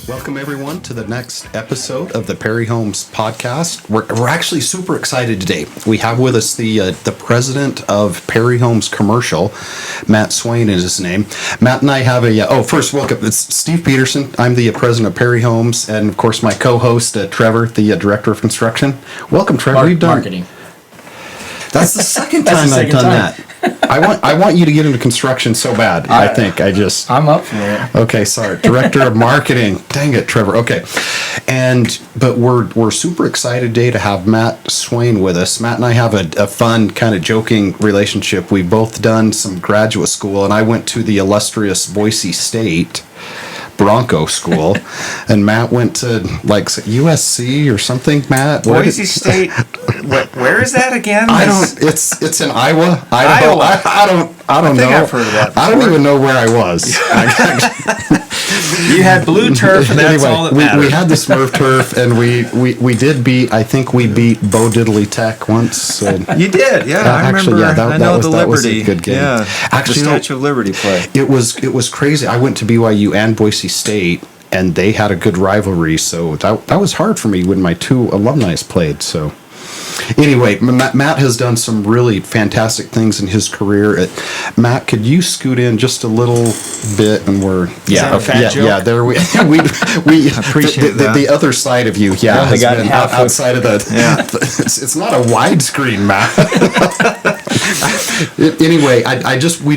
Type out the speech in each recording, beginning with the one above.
Welcome, everyone, to the next episode of the Perry Homes podcast. We're actually super excited today. We have with us the president of Perry Homes Commercial, Matt Swain is his name. Matt and I have first, welcome. It's Steve Peterson. I'm the president of Perry Homes, and of course, my co-host, Trevor, the director of construction. Welcome, Trevor. We've done marketing. That's the second time I've done that. I want you to get into construction so bad. I'm up for it. Okay, sorry. Director of marketing. Dang it, Trevor. Okay. But we're super excited today to have Matt Swain with us. Matt and I have a fun kind of joking relationship. We've both done some graduate school, and I went to the illustrious Boise State Bronco school, and Matt went to like USC or something. Matt, Boise State. Where is that again? It's in Iowa. Idaho. I don't know. I've heard of that before. I don't even know where I was. You had blue turf, and that's all that matters. We had the Smurf turf, and we did beat. I think we beat Bo Diddley Tech once. So. You did, yeah. I remember. That was a good game. Yeah, actually, the Statue of Liberty play. It was crazy. I went to BYU and Boise State, and they had a good rivalry. So that was hard for me when my two alumni played. So. Anyway, Matt has done some really fantastic things in his career. Matt, could you scoot in just a little bit, and we're there we appreciate that. The other side of you, has been outside of the. Yeah. It's not a widescreen, Matt. Anyway,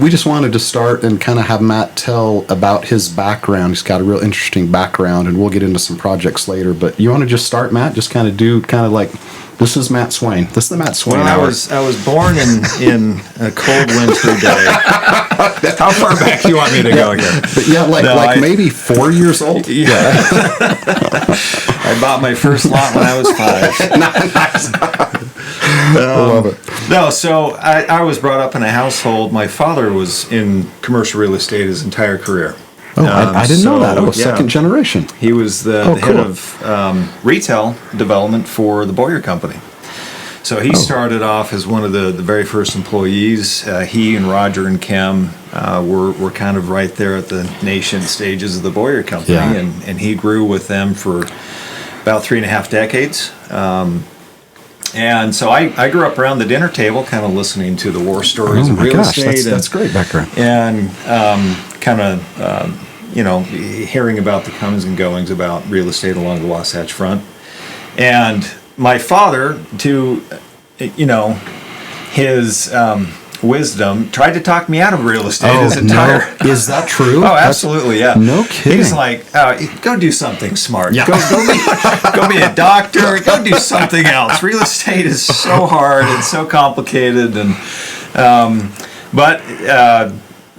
we just wanted to start and kind of have Matt tell about his background. He's got a real interesting background, and we'll get into some projects later. But you want to just start, Matt? Just kind of like. This is Matt Swain. This is the Matt Swain hour. I was born in a cold winter day. How far back do you want me to go here? But maybe 4 years old. Yeah. I bought my first lot when I was 5. Nice. I love it. No, so I was brought up in a household. My father was in commercial real estate his entire career. Oh, I didn't know that. Oh, second generation. He was the head of retail development for the Boyer Company. So he started off as one of the very first employees. He and Roger and Kim were kind of right there at the nascent stages of the Boyer Company, and he grew with them for about 3.5 decades. And so I grew up around the dinner table, kind of listening to the war stories of real estate. That's great background. And kind of, hearing about the comings and goings about real estate along the Wasatch Front. And my father, to, his wisdom, tried to talk me out of real estate his entire... No. Is that true? Oh, absolutely, yeah. No kidding. He's like, go do something smart. Yeah. Go be a doctor. Go do something else. Real estate is so hard and so complicated. And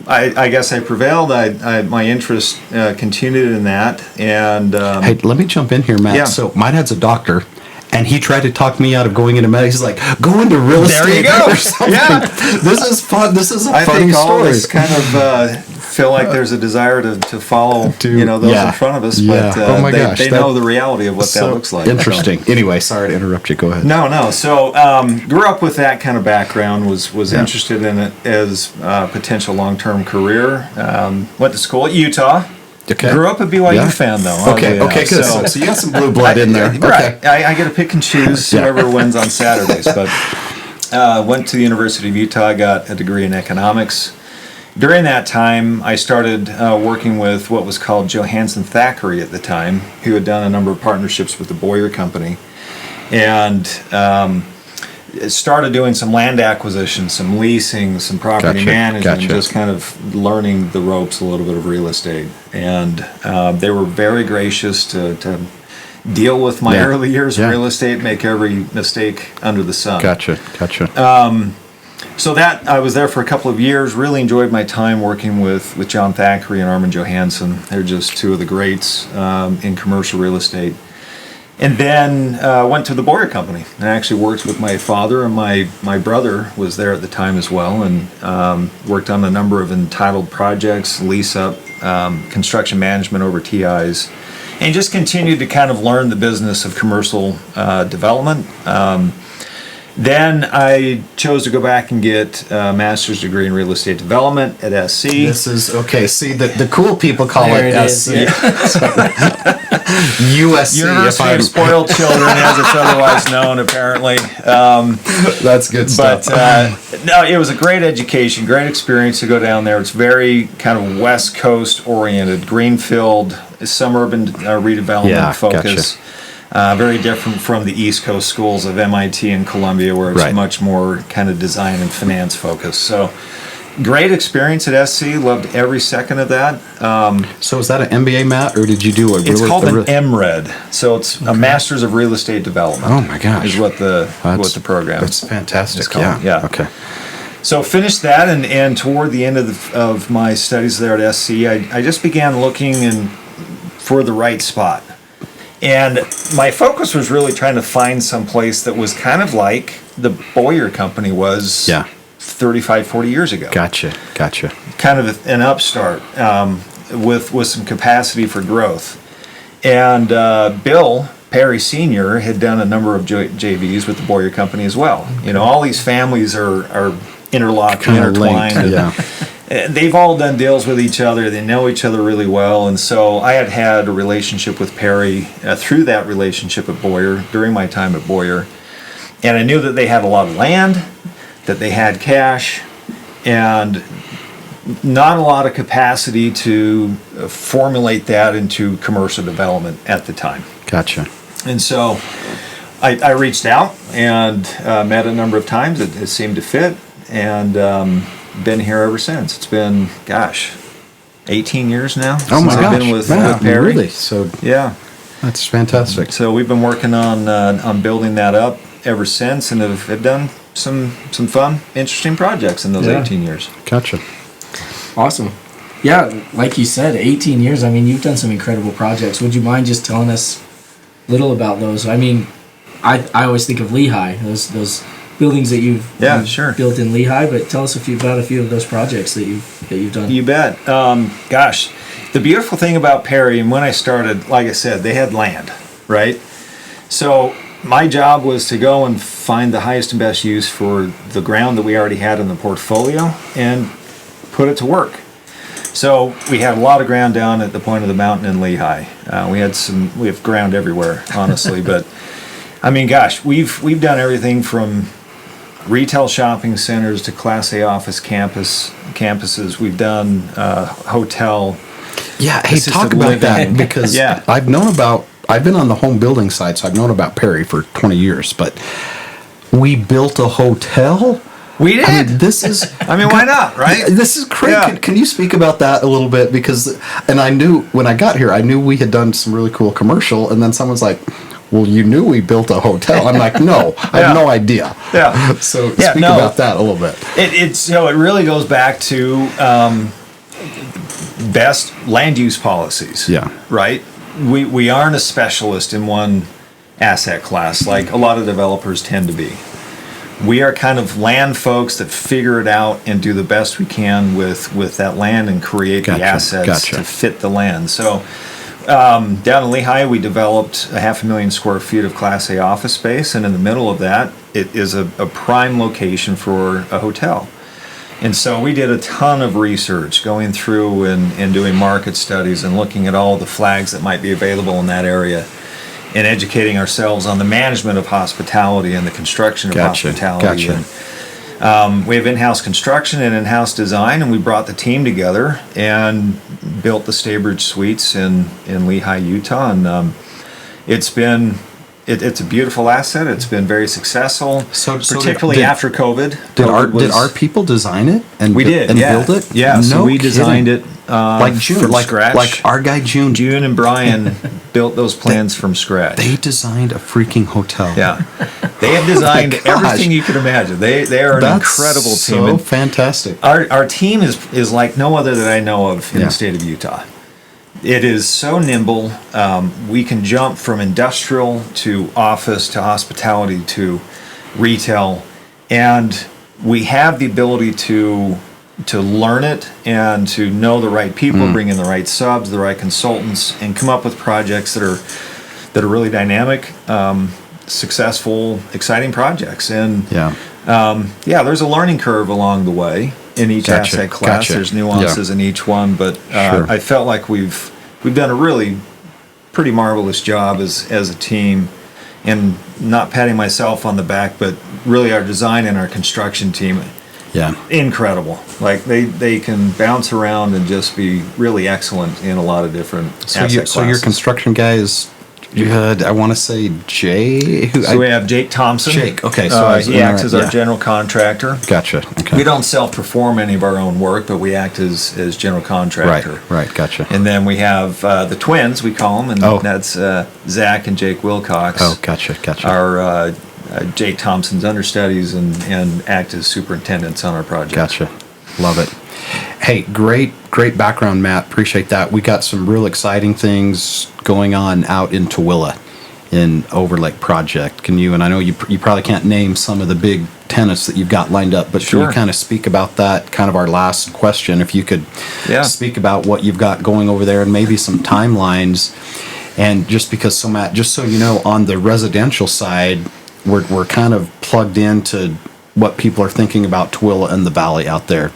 I guess I prevailed. My interest continued in that. And hey, let me jump in here, Matt. Yeah. So my dad's a doctor. And he tried to talk me out of going into medicine. He's like, go into real estate. There you go. Or something. Yeah. This is fun. This is a funny story. I think all of us kind of feel like there's a desire to follow those in front of us. But they know the reality of what that looks like. Interesting. So. Anyway, sorry to interrupt you. Go ahead. No. So grew up with that kind of background, was interested in it as a potential long-term career. Went to school at Utah. Okay. Grew up a BYU fan, though. Okay, good. So you got some blue blood in there. Right. I get to pick and choose whoever wins on Saturdays. But went to the University of Utah, got a degree in economics. During that time, I started working with what was called Johansson Thackeray at the time, who had done a number of partnerships with the Boyer Company. And started doing some land acquisition, some leasing, some property management, just kind of learning the ropes a little bit of real estate. And they were very gracious to deal with my early years of real estate, make every mistake under the sun. Gotcha. So that I was there for a couple of years, really enjoyed my time working with John Thackeray and Armin Johansson. They're just two of the greats in commercial real estate. And then went to the Boyer Company. I actually worked with my father, and my brother was there at the time as well, and worked on a number of entitled projects, lease up, construction management over TIs, and just continued to kind of learn the business of commercial development. Then I chose to go back and get a master's degree in real estate development at SC. This is okay. See, the cool people call There it it SC. is, USC. University of Spoiled Children, as it's otherwise known, apparently. That's good stuff. But no, it was a great education, great experience to go down there. It's very kind of West Coast oriented, greenfield, some urban redevelopment Yeah, focus. Very different from the East Coast schools of MIT and Columbia, where it's Right. much more kind of design and finance focused. So, great experience at SC. Loved every second of that. So is that an MBA, Matt, or did you do a? It's called an MRED, so it's a Master's of Real Estate Development. Oh my gosh! Is what the program. That's fantastic. is called. Yeah. Okay. So finished that, and toward the end of my studies there at SC, I just began looking for the right spot. And my focus was really trying to find some place that was kind of like the Boyer Company was 35, 40 years ago. Gotcha. Kind of an upstart with some capacity for growth. And Bill Perry Sr. had done a number of JVs with the Boyer Company as well. You know, all these families are interlocked, Kinda intertwined. linked, yeah. And they've all done deals with each other. They know each other really well. And so I had a relationship with Perry through that relationship at Boyer, during my time at Boyer. And I knew that they had a lot of land, that they had cash, and not a lot of capacity to formulate that into commercial development at the time. Gotcha. And so I reached out and met a number of times. It seemed to fit, and been here ever since. It's been, 18 years now. Oh my since gosh! I've been with Wow, Perry. really? So Yeah. that's fantastic. So we've been working on building that up ever since, and have done some fun, interesting projects in those Yeah. 18 years. Gotcha. Awesome. Yeah, like you said, 18 years. I mean, you've done some incredible projects. Would you mind just telling us a little about those? I mean, I always think of Lehigh, those buildings that you've Sure. built in Lehigh, but tell us about a few of those projects that you've done. You bet. The beautiful thing about Perry, and when I started, like I said, they had land, right? So my job was to go and find the highest and best use for the ground that we already had in the portfolio and put it to work. So we had a lot of ground down at the point of the mountain in Lehigh. We have ground everywhere, honestly, but I mean, we've done everything from retail shopping centers to Class A office campuses. We've done hotel. Yeah. Hey, Assisted talk about that living. because Yeah. I've been on the home building side, so I've known about Perry for 20 years. But we built a hotel. We did. I mean, this is. I mean, why not, right? This is great. Yeah. Can you speak about that a little bit? And I knew when I got here, I knew we had done some really cool commercial, and then someone's like, "Well, you knew we built a hotel." I'm like, "No, I have no idea." Yeah. So speak about that a little bit. It really goes back to best land use policies. Yeah. Right. We aren't a specialist in one asset class like a lot of developers tend to be. We are kind of land folks that figure it out and do the best we can with that land and create the assets to fit the land. So down in Lehigh, we developed 500,000 square feet of Class A office space, and in the middle of that, it is a prime location for a hotel. And so we did a ton of research going through and doing market studies and looking at all the flags that might be available in that area, and educating ourselves on the management of hospitality and the construction of hospitality. And, we have in-house construction and in-house design, and we brought the team together and built the Staybridge Suites in Lehigh, Utah. And it's a beautiful asset. It's been very successful, particularly after COVID. Did our people design it and we did build it? Yeah, so we designed it like June, from scratch. Like our guy June. June and Brian built those plans from scratch. They designed a freaking hotel. Yeah, they have designed everything you could imagine. They are an incredible team. So fantastic. Our team is like no other that I know of in the state of Utah. It is so nimble. We can jump from industrial to office to hospitality to retail, and we have the ability to learn it and to know the right people, bring in the right subs, the right consultants, and come up with projects that are really dynamic. successful, exciting projects. And Yeah. There's a learning curve along the way in each Gotcha, asset class. gotcha. There's nuances in each one, but Sure. I felt like we've done a really pretty marvelous job as a team. And not patting myself on the back, but really our design and our construction team, Yeah. incredible. Like they can bounce around and just be really excellent in a lot of different asset classes. So your construction guy is, I want to say Jay. So we have Jake Thompson. Jake, okay, so he acts as our yeah. general contractor. Gotcha. Okay. We don't self-perform any of our own work, but we act as general contractor. Right. Gotcha. And then we have the twins, we call them, and that's Zach and Jake Wilcox. Oh, gotcha. Our Jake Thompson's understudies and act as superintendents on our project. Gotcha. Love it. Hey, great background, Matt. Appreciate that. We got some real exciting things going on out in Tooele in Overlake Project. Can you, and I know you probably can't name some of the big tenants that you've got lined up, but Sure. can you kind of speak about that, kind of our last question, if you could speak about what you've got going over there and maybe some timelines. And just because, so Matt, just so you know, on the residential side, we're kind of plugged into what people are thinking about Tooele and the Valley out there.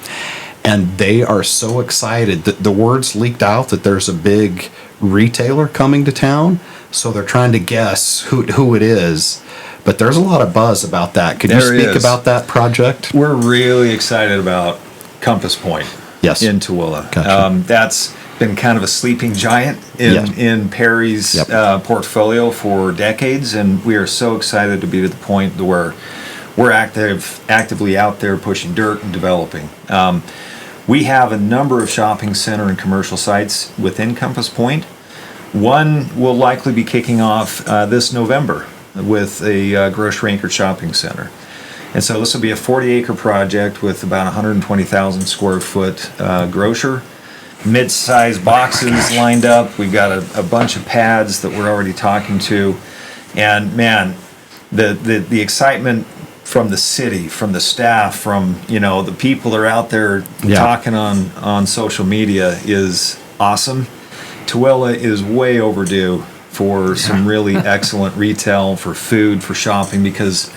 And they are so excited that the word's leaked out that there's a big retailer coming to town. So they're trying to guess who it is. But there's a lot of buzz about that. Could you speak about that project? We're really excited about Compass Point in Tooele. Gotcha. That's been kind of a sleeping giant in Perry's portfolio for decades. And we are so excited to be to the point where we're actively out there pushing dirt and developing. We have a number of shopping center and commercial sites within Compass Point. One will likely be kicking off this November with a grocery anchored shopping center. And so this will be a 40-acre project with about 120,000 square foot grocer. Mid-sized boxes lined up. We've got a bunch of pads that we're already talking to. And man, the excitement from the city, from the staff, from the people that are out there talking on social media is awesome. Tooele is way overdue for some really excellent retail, for food, for shopping, because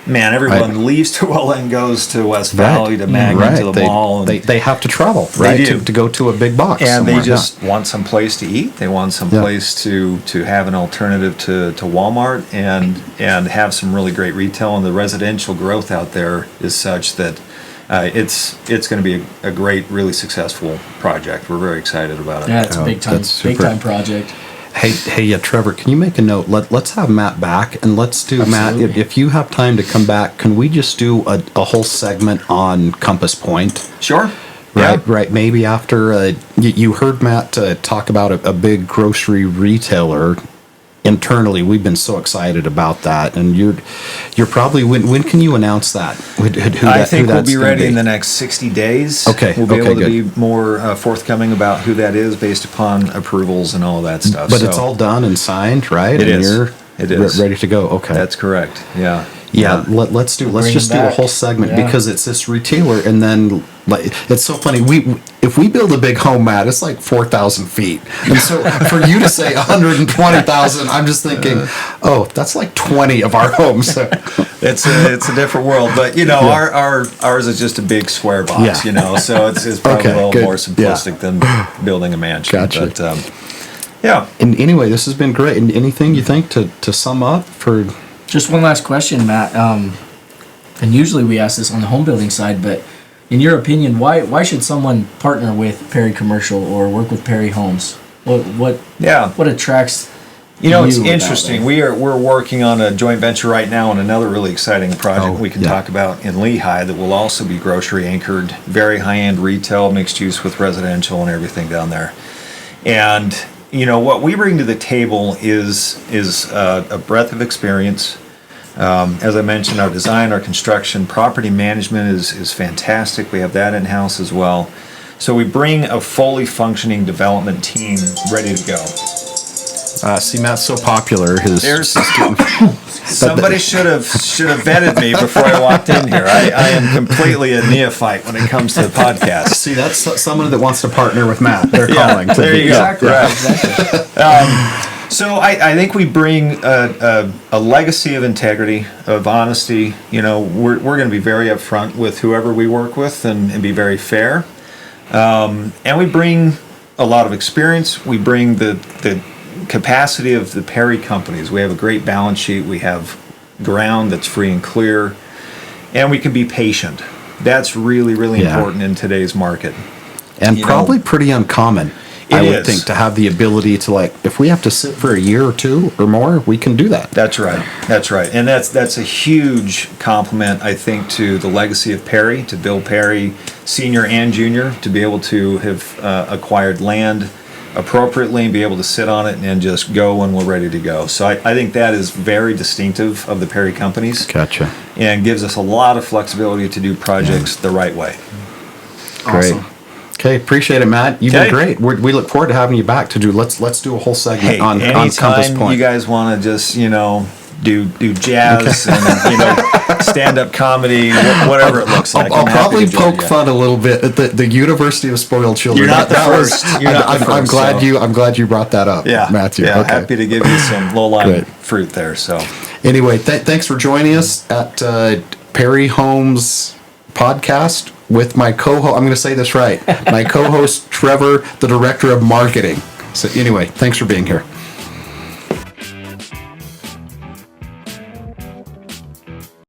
man, everyone leaves Tooele and goes to West Valley, to Magna, to the mall. And they have to travel, right, to go to a big box. And they just want some place to eat. They want some place to have an alternative to Walmart and have some really great retail. And the residential growth out there is such that it's going to be a great, really successful project. We're very excited about it. Yeah, it's a big time project. Hey, Trevor, can you make a note? Let's have Matt back, and let's do, Absolutely. Matt, if you have time to come back, can we just do a whole segment on Compass Point? Sure. Right. Maybe after you heard Matt talk about a big grocery retailer. Internally, we've been so excited about that, and you're probably when can you announce that? I think we'll be ready in the next 60 days. Okay, we'll be able to be more forthcoming about who that is based upon approvals and all of that stuff. But it's all done and signed, right? It is. It is ready to go. Okay, that's correct. Yeah. Let's just do a whole segment because it's this retailer, and then it's so funny. If we build a big home, Matt, it's like 4,000 feet, and so for you to say 120,000, I'm just thinking, oh, that's like 20 of our homes. It's a different world, but ours is just a big square box, so it's probably a little more simplistic than building a mansion. Gotcha. But, And anyway, this has been great. And anything you think to sum up for? Just one last question, Matt. And usually we ask this on the home building side, but in your opinion, why should someone partner with Perry Commercial or work with Perry Homes? What attracts? It's interesting. We're working on a joint venture right now on another really exciting project we can talk about in Lehigh that will also be grocery anchored, very high end retail, mixed use with residential and everything down there. And what we bring to the table is a breadth of experience. As I mentioned, our design, our construction, property management is fantastic. We have that in-house as well. So we bring a fully functioning development team ready to go. See, Matt's so popular. Somebody should have vetted me before I walked in here. I am completely a neophyte when it comes to the podcast. See, that's someone that wants to partner with Matt. They're calling. There you go. Exactly. So I think we bring a legacy of integrity, of honesty. We're going to be very upfront with whoever we work with and be very fair. And we bring a lot of experience. We bring the capacity of the Perry companies. We have a great balance sheet. We have ground that's free and clear. And we can be patient. That's really, really important in today's market. And probably pretty uncommon. I would think, to have the ability to, if we have to sit for a year or two or more, we can do that. That's right. That's right. And that's a huge compliment, I think, to the legacy of Perry, to Bill Perry, senior and junior, to be able to have acquired land appropriately and be able to sit on it and just go when we're ready to go. So I think that is very distinctive of the Perry companies. Gotcha. And gives us a lot of flexibility to do projects the right way. Great. Awesome. Okay, appreciate it, Matt. You've been great. We look forward to having you back to do. Let's do a whole segment on Compass anytime Point. you guys want to just do jazz and stand up comedy, whatever it looks like. I'll probably poke fun a little bit at the University of Spoiled Children. You're not the first. I'm glad you brought that up, Matthew. Yeah, happy to give you some low-lying fruit there. So anyway, thanks for joining us at Perry Homes podcast with my co-host. I'm going to say this right. My co-host Trevor, the director of marketing. So anyway, thanks for being here.